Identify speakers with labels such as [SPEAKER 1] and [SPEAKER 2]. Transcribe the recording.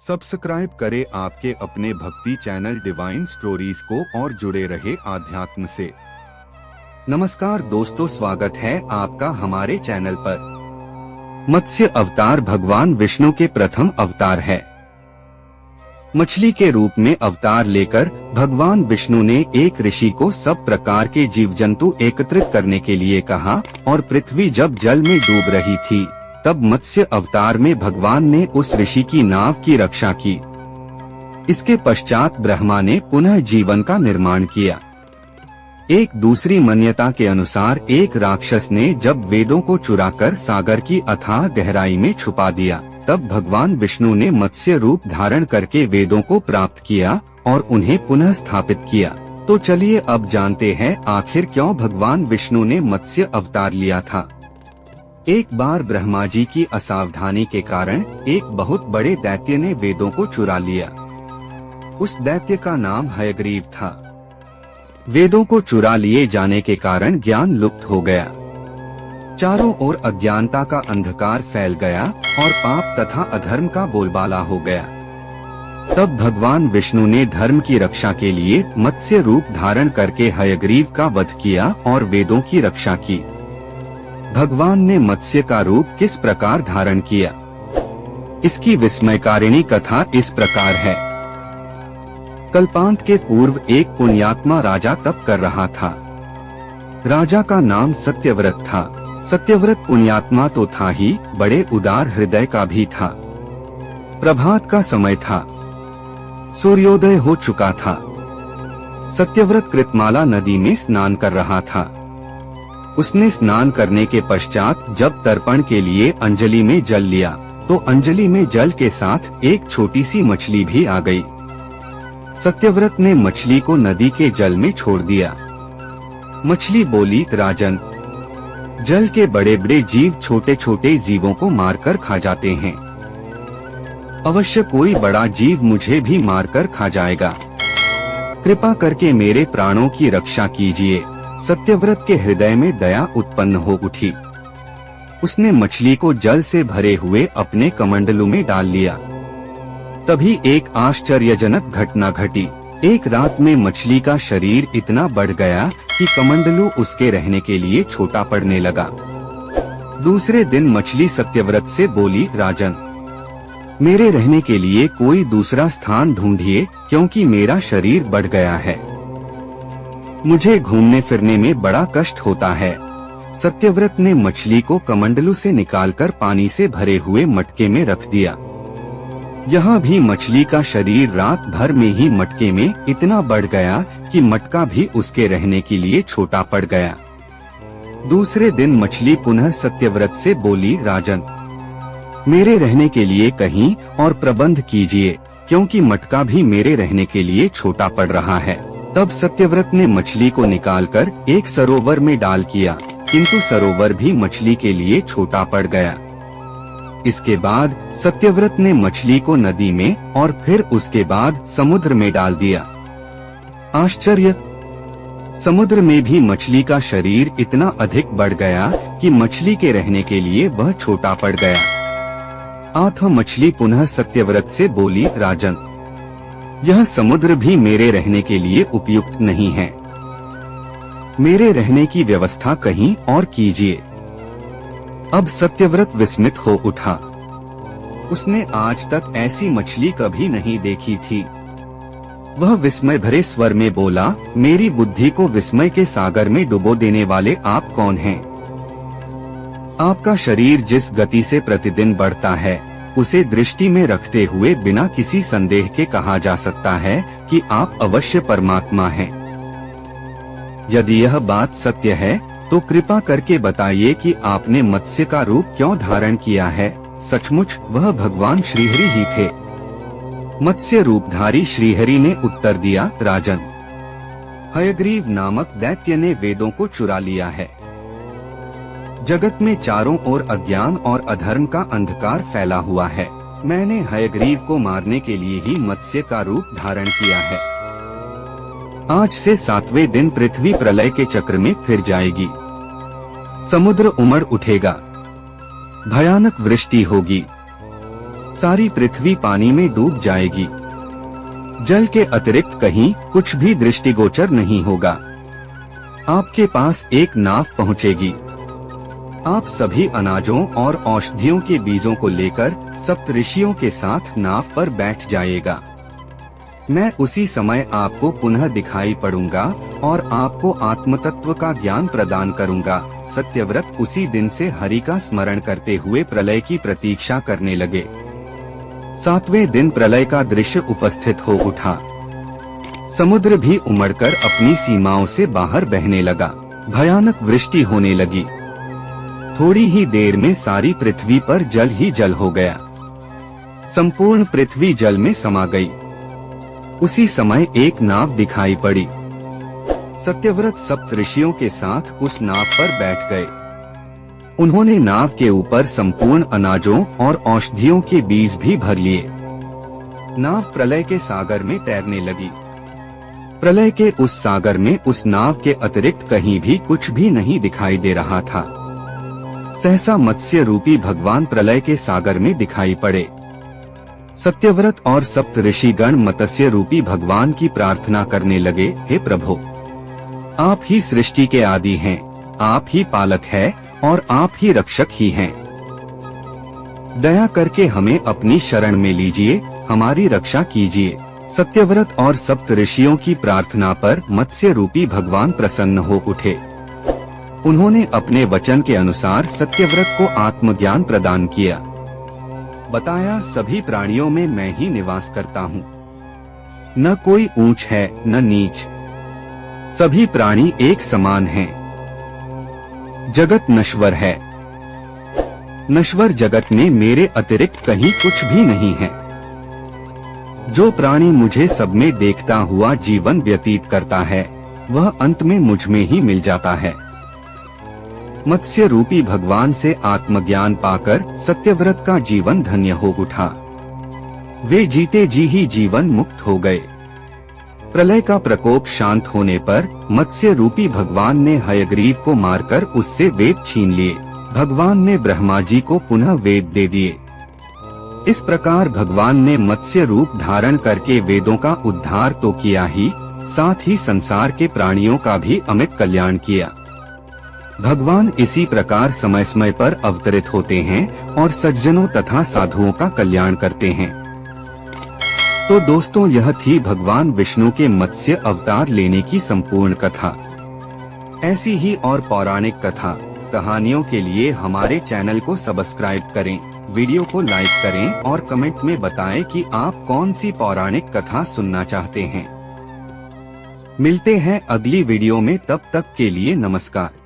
[SPEAKER 1] Subscribe करें आपके अपने भक्ति चैनल डिवाइन स्टोरीज को और जुड़े रहे आध्यात्म से। नमस्कार दोस्तों, स्वागत है आपका हमारे चैनल पर। मत्स्य अवतार भगवान विष्णु के प्रथम अवतार है। मछली के रूप में अवतार लेकर भगवान विष्णु ने एक ऋषि को सब प्रकार के जीव जंतु एकत्रित करने के लिए कहा और पृथ्वी जब जल में डूब रही थी तब मत्स्य अवतार में भगवान ने उस ऋषि की नाव की रक्षा की। इसके पश्चात ब्रह्मा ने पुनः जीवन का निर्माण किया। एक दूसरी मान्यता के अनुसार एक राक्षस ने जब वेदों को चुराकर सागर की अथाह गहराई में छुपा दिया, तब भगवान विष्णु ने मत्स्य रूप धारण करके वेदों को प्राप्त किया और उन्हें पुनः स्थापित किया। तो चलिए अब जानते हैं आखिर क्यों भगवान विष्णु ने मत्स्य अवतार लिया था। एक बार ब्रह्मा जी की असावधानी के कारण एक बहुत बड़े दैत्य ने वेदों को चुरा लिया। उस दैत्य का नाम हयग्रीव था। वेदों को चुरा लिए जाने के कारण ज्ञान लुप्त हो गया। चारों ओर अज्ञानता का अंधकार फैल गया और पाप तथा अधर्म का बोलबाला हो गया। तब भगवान विष्णु ने धर्म की रक्षा के लिए मत्स्य रूप धारण करके हयग्रीव का वध किया और वेदों की रक्षा की। भगवान ने मत्स्य का रूप किस प्रकार धारण किया, इसकी विस्मयकारिणी कथा इस प्रकार है। कल्पांत के पूर्व एक पुण्यात्मा राजा तप कर रहा था। राजा का नाम सत्यव्रत था। सत्यव्रत पुण्यात्मा तो था ही, बड़े उदार हृदय का भी था। प्रभात का समय था। सूर्योदय हो चुका था। सत्यव्रत कृतमाला नदी में स्नान कर रहा था। उसने स्नान करने के पश्चात जब तर्पण के लिए अंजलि में जल लिया तो अंजलि में जल के साथ एक छोटी सी मछली भी आ गई। सत्यव्रत ने मछली को नदी के जल में छोड़ दिया। मछली बोली, राजन, जल के बड़े बड़े जीव छोटे छोटे जीवों को मारकर खा जाते हैं। अवश्य कोई बड़ा जीव मुझे भी मारकर खा जाएगा। कृपा करके मेरे प्राणों की रक्षा कीजिए। सत्यव्रत के हृदय में दया उत्पन्न हो उठी। उसने मछली को जल से भरे हुए अपने कमंडलू में डाल लिया। तभी एक आश्चर्यजनक घटना घटी। एक रात में मछली का शरीर इतना बढ़ गया कि कमंडलू उसके रहने के लिए छोटा पड़ने लगा। दूसरे दिन मछली सत्यव्रत से बोली, राजन, मेरे रहने के लिए कोई दूसरा स्थान ढूंढिए, क्योंकि मेरा शरीर बढ़ गया है। मुझे घूमने फिरने में बड़ा कष्ट होता है। सत्यव्रत ने मछली को कमंडलू से निकालकर पानी से भरे हुए मटके में रख दिया। यहाँ भी मछली का शरीर रात भर में ही मटके में इतना बढ़ गया कि मटका भी उसके रहने के लिए छोटा पड़ गया। दूसरे दिन मछली पुनः सत्यव्रत से बोली, राजन, मेरे रहने के लिए कहीं और प्रबंध कीजिए, क्योंकि मटका भी मेरे रहने के लिए छोटा पड़ रहा है। तब सत्यव्रत ने मछली को निकालकर एक सरोवर में डाल किया, किंतु सरोवर भी मछली के लिए छोटा पड़ गया। इसके बाद सत्यव्रत ने मछली को नदी में और फिर उसके बाद समुद्र में डाल दिया। आश्चर्य! समुद्र में भी मछली का शरीर इतना अधिक बढ़ गया कि मछली के रहने के लिए वह छोटा पड़ गया। आठ मछली पुनः सत्यव्रत से बोली, राजन, यह समुद्र भी मेरे रहने के लिए उपयुक्त नहीं है। मेरे रहने की व्यवस्था कहीं और कीजिए। अब सत्यव्रत विस्मित हो उठा। उसने आज तक ऐसी मछली कभी नहीं देखी थी। वह विस्मय भरे स्वर में बोला, मेरी बुद्धि को विस्मय के सागर में डुबो देने वाले आप कौन हैं? आपका शरीर जिस गति से प्रतिदिन बढ़ता है, उसे दृष्टि में रखते हुए बिना किसी संदेह के कहा जा सकता है कि आप अवश्य परमात्मा हैं। यदि यह बात सत्य है तो कृपा करके बताइए कि आपने मत्स्य का रूप क्यों धारण किया है। सचमुच वह भगवान श्रीहरि ही थे। मत्स्य रूपधारी श्रीहरि ने उत्तर दिया, राजन, हयग्रीव नामक दैत्य ने वेदों को चुरा लिया है। जगत में चारों ओर अज्ञान और अधर्म का अंधकार फैला हुआ है। मैंने हयग्रीव को मारने के लिए ही मत्स्य का रूप धारण किया है। आज से 7वें दिन पृथ्वी प्रलय के चक्र में फिर जाएगी। समुद्र उमड़ उठेगा। भयानक वृष्टि होगी। सारी पृथ्वी पानी में डूब जाएगी। जल के अतिरिक्त कहीं कुछ भी दृष्टिगोचर नहीं होगा। आपके पास एक नाव पहुंचेगी। आप सभी अनाजों और औषधियों के बीजों को लेकर सप्तऋषियों के साथ नाव पर बैठ जाइएगा। मैं उसी समय आपको पुनः दिखाई पड़ूंगा और आपको आत्मतत्व का ज्ञान प्रदान करूंगा। सत्यव्रत उसी दिन से हरि का स्मरण करते हुए प्रलय की प्रतीक्षा करने लगे। 7वें दिन प्रलय का दृश्य उपस्थित हो उठा। समुद्र भी उमड़कर अपनी सीमाओं से बाहर बहने लगा। भयानक वृष्टि होने लगी। थोड़ी ही देर में सारी पृथ्वी पर जल ही जल हो गया। संपूर्ण पृथ्वी जल में समा गई। उसी समय एक नाव दिखाई पड़ी। सत्यव्रत सप्तऋषियों के साथ उस नाव पर बैठ गए। उन्होंने नाव के ऊपर संपूर्ण अनाजों और औषधियों के बीज भी भर लिए। नाव प्रलय के सागर में तैरने लगी। प्रलय के उस सागर में उस नाव के अतिरिक्त कहीं भी कुछ भी नहीं दिखाई दे रहा था। सहसा मत्स्य रूपी भगवान प्रलय के सागर में दिखाई पड़े। सत्यव्रत और सप्तऋषि गण मत्स्य रूपी भगवान की प्रार्थना करने लगे, हे प्रभु, आप ही सृष्टि के आदि हैं, आप ही पालक है और आप ही रक्षक ही हैं। दया करके हमें अपनी शरण में लीजिए, हमारी रक्षा कीजिए। सत्यव्रत और सप्तऋषियों की प्रार्थना पर मत्स्य रूपी भगवान प्रसन्न हो उठे। उन्होंने अपने वचन के अनुसार सत्यव्रत को आत्मज्ञान प्रदान किया। बताया, सभी प्राणियों में मैं ही निवास करता हूँ। न कोई ऊंच है न नीच, सभी प्राणी एक समान हैं। जगत नश्वर है। नश्वर जगत में मेरे अतिरिक्त कहीं कुछ भी नहीं है। जो प्राणी मुझे सब में देखता हुआ जीवन व्यतीत करता है, वह अंत में मुझ में ही मिल जाता है। मत्स्य रूपी भगवान से आत्मज्ञान पाकर सत्यव्रत का जीवन धन्य हो उठा। वे जीते जी ही जीवन मुक्त हो गए। प्रलय का प्रकोप शांत होने पर मत्स्य रूपी भगवान ने हयग्रीव को मारकर उससे वेद छीन लिए। भगवान ने ब्रह्मा जी को पुनः वेद दे दिए। इस प्रकार भगवान ने मत्स्य रूप धारण करके वेदों का उद्धार तो किया ही, साथ ही संसार के प्राणियों का भी अमित कल्याण किया। भगवान इसी प्रकार समय समय पर अवतरित होते हैं और सज्जनों तथा साधुओं का कल्याण करते हैं। तो दोस्तों, यह थी भगवान विष्णु के मत्स्य अवतार लेने की संपूर्ण कथा। ऐसी ही और पौराणिक कथा कहानियों के लिए हमारे चैनल को सब्सक्राइब करें, वीडियो को लाइक करें और कमेंट में बताएं कि आप कौन सी पौराणिक कथा सुनना चाहते हैं। मिलते हैं अगली वीडियो में, तब तक के लिए नमस्कार।